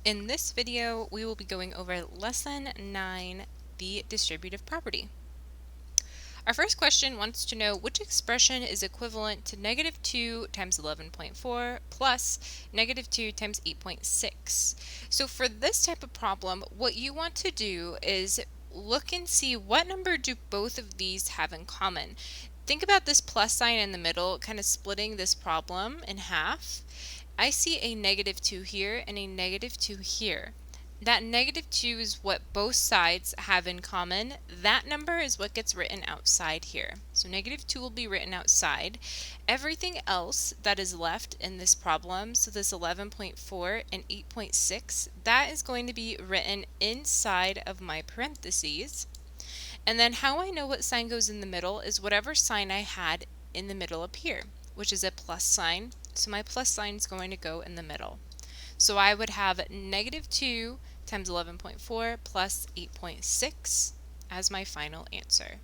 In this video, we will be going over Lesson 9, the distributive property. Our first question wants to know which expression is equivalent to negative 2 times 11.4 plus negative 2 times 8.6. So for this type of problem, what you want to do is look and see what number do both of these have in common. Think about this plus sign in the middle, kind of splitting this problem in half. I see a negative 2 here and a negative 2 here. That negative 2 is what both sides have in common. That number is what gets written outside here. So negative 2 will be written outside. Everything else that is left in this problem, so this 11.4 and 8.6, that is going to be written inside of my parentheses. And then how I know what sign goes in the middle is whatever sign I had in the middle up here, which is a plus sign. So my plus sign is going to go in the middle. So I would have negative 2 times 11.4 plus 8.6 as my final answer.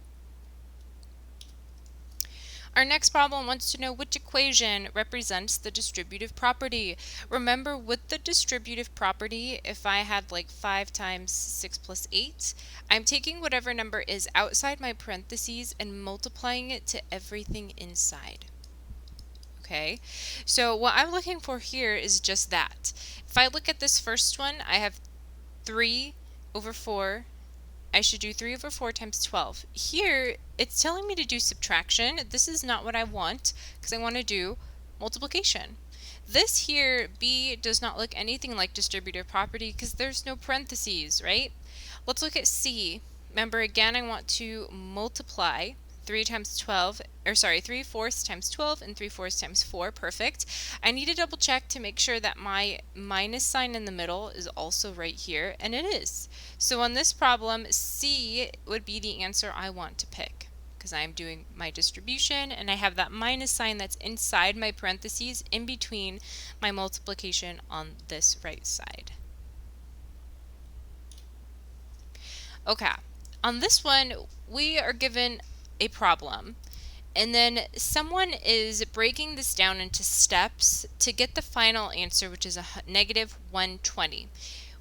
Our next problem wants to know which equation represents the distributive property. Remember, with the distributive property, if I had like 5 times 6 plus 8, I'm taking whatever number is outside my parentheses and multiplying it to everything inside. Okay, so what I'm looking for here is just that. If I look at this first one, I have 3 over 4. I should do 3 over 4 times 12. Here, it's telling me to do subtraction. This is not what I want, because I want to do multiplication. This here, B, does not look anything like distributive property because there's no parentheses, right? Let's look at C. Remember, again, I want to multiply 3 times 12, or sorry, 3/4 times 12 and 3/4 times 4, perfect. I need to double check to make sure that my minus sign in the middle is also right here, and it is. So on this problem, C would be the answer I want to pick, because I'm doing my distribution and I have that minus sign that's inside my parentheses in between my multiplication on this right side. Okay, on this one, we are given a problem, and then someone is breaking this down into steps to get the final answer, which is a negative 120.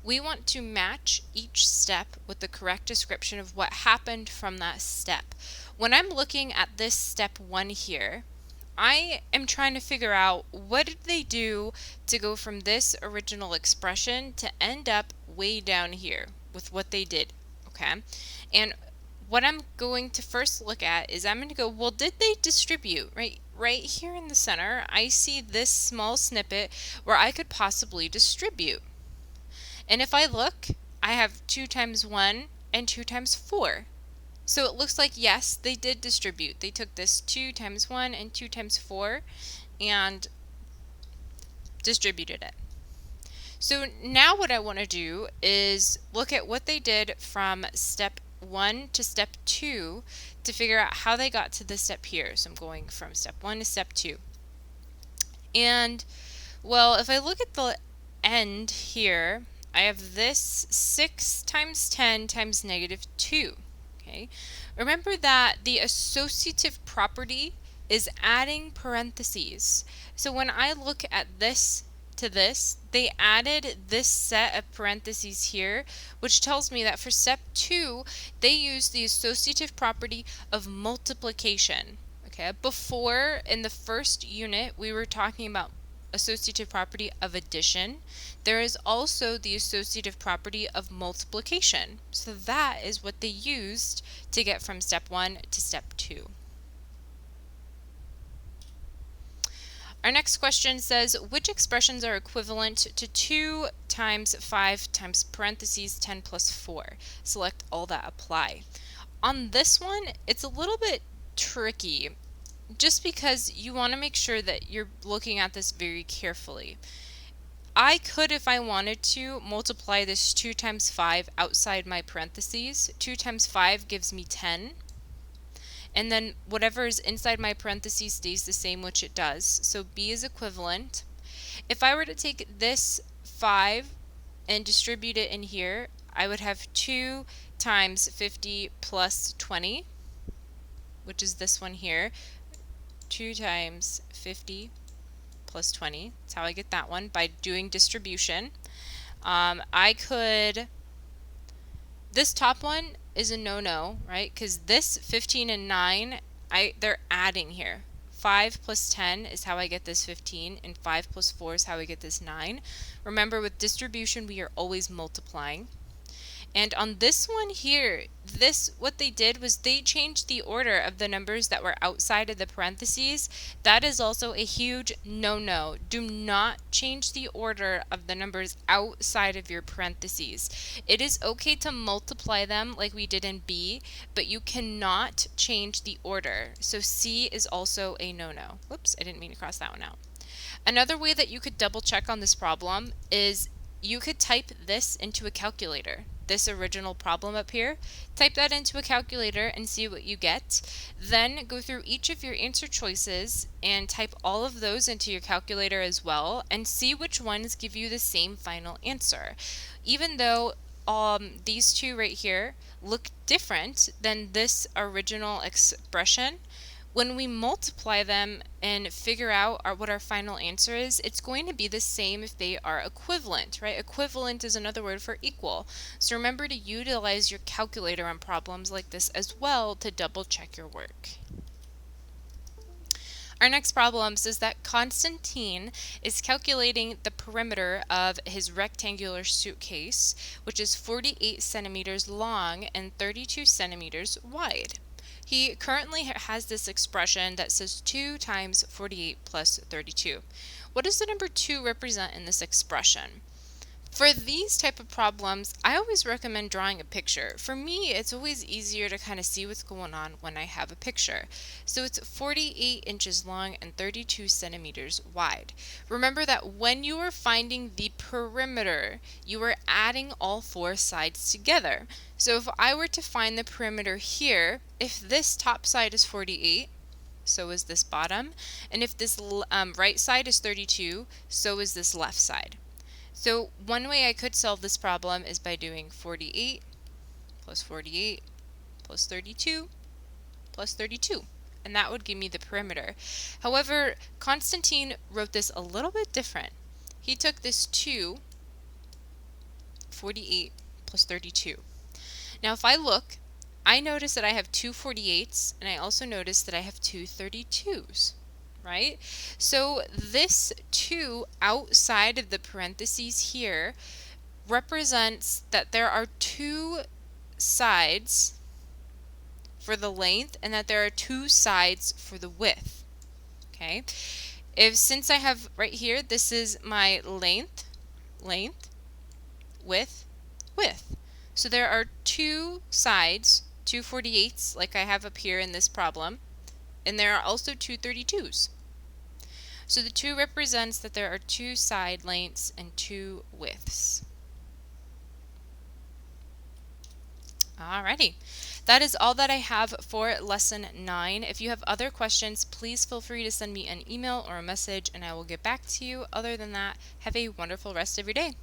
We want to match each step with the correct description of what happened from that step. When I'm looking at this step 1 here, I am trying to figure out what did they do to go from this original expression to end up way down here with what they did, okay? And what I'm going to first look at is I'm going to go, well, did they distribute? Right here in the center, I see this small snippet where I could possibly distribute. And if I look, I have 2 times 1 and 2 times 4. So it looks like, yes, they did distribute. They took this 2 times 1 and 2 times 4 and distributed it. So now what I want to do is look at what they did from step 1 to step 2 to figure out how they got to this step here. So I'm going from step 1 to step 2. And, well, if I look at the end here, I have this 6 times 10 times negative 2. Okay. Remember that the associative property is adding parentheses. So when I look at this to this, they added this set of parentheses here, which tells me that for step 2, they used the associative property of multiplication. Okay, before in the first unit, we were talking about associative property of addition. There is also the associative property of multiplication. So that is what they used to get from step 1 to step 2. Our next question says, which expressions are equivalent to 2 times 5 times parentheses 10 plus 4? Select all that apply. On this one, it's a little bit tricky, just because you want to make sure that you're looking at this very carefully. I could, if I wanted to, multiply this 2 times 5 outside my parentheses. 2 times 5 gives me 10. And then whatever is inside my parentheses stays the same, which it does. So B is equivalent. If I were to take this 5 and distribute it in here, I would have 2 times 50 plus 20, which is this one here. 2 times 50 plus 20. That's how I get that one, by doing distribution. I could, this top one is a no-no, right? Because this 15 and 9, they're adding here. 5 plus 10 is how I get this 15, and 5 plus 4 is how I get this 9. Remember, with distribution, we are always multiplying. And on this one here, what they did was they changed the order of the numbers that were outside of the parentheses. That is also a huge no-no. Do not change the order of the numbers outside of your parentheses. It is okay to multiply them like we did in B, but you cannot change the order. So C is also a no-no. Whoops, I didn't mean to cross that one out. Another way that you could double check on this problem is you could type this into a calculator. This original problem up here, type that into a calculator and see what you get. Then go through each of your answer choices and type all of those into your calculator as well and see which ones give you the same final answer. Even though these two right here look different than this original expression, when we multiply them and figure out what our final answer is, it's going to be the same if they are equivalent, right? Equivalent is another word for equal. So remember to utilize your calculator on problems like this as well to double check your work. Our next problem says that Constantine is calculating the perimeter of his rectangular suitcase, which is 48 centimeters long and 32 centimeters wide. He currently has this expression that says 2 times 48 plus 32. What does the number 2 represent in this expression? For these type of problems, I always recommend drawing a picture. For me, it's always easier to kind of see what's going on when I have a picture. So it's 48 inches long and 32 centimeters wide. Remember that when you are finding the perimeter, you are adding all four sides together. So if I were to find the perimeter here, if this top side is 48, so is this bottom. And if this right side is 32, so is this left side. So one way I could solve this problem is by doing 48 plus 48 plus 32 plus 32. And that would give me the perimeter. However, Constantine wrote this a little bit different. He took this 2, 48 plus 32. Now if I look, I notice that I have two 48s, and I also notice that I have two 32s. Right? So this 2 outside of the parentheses here represents that there are two sides for the length and that there are two sides for the width. Okay? Since I have right here, this is my length, width, width. So there are two sides, two 48s like I have up here in this problem, and there are also two 32s. So the 2 represents that there are two side lengths and two widths. Alrighty, that is all that I have for lesson 9. If you have other questions, please feel free to send me an email or a message and I will get back to you. Other than that, have a wonderful rest of your day.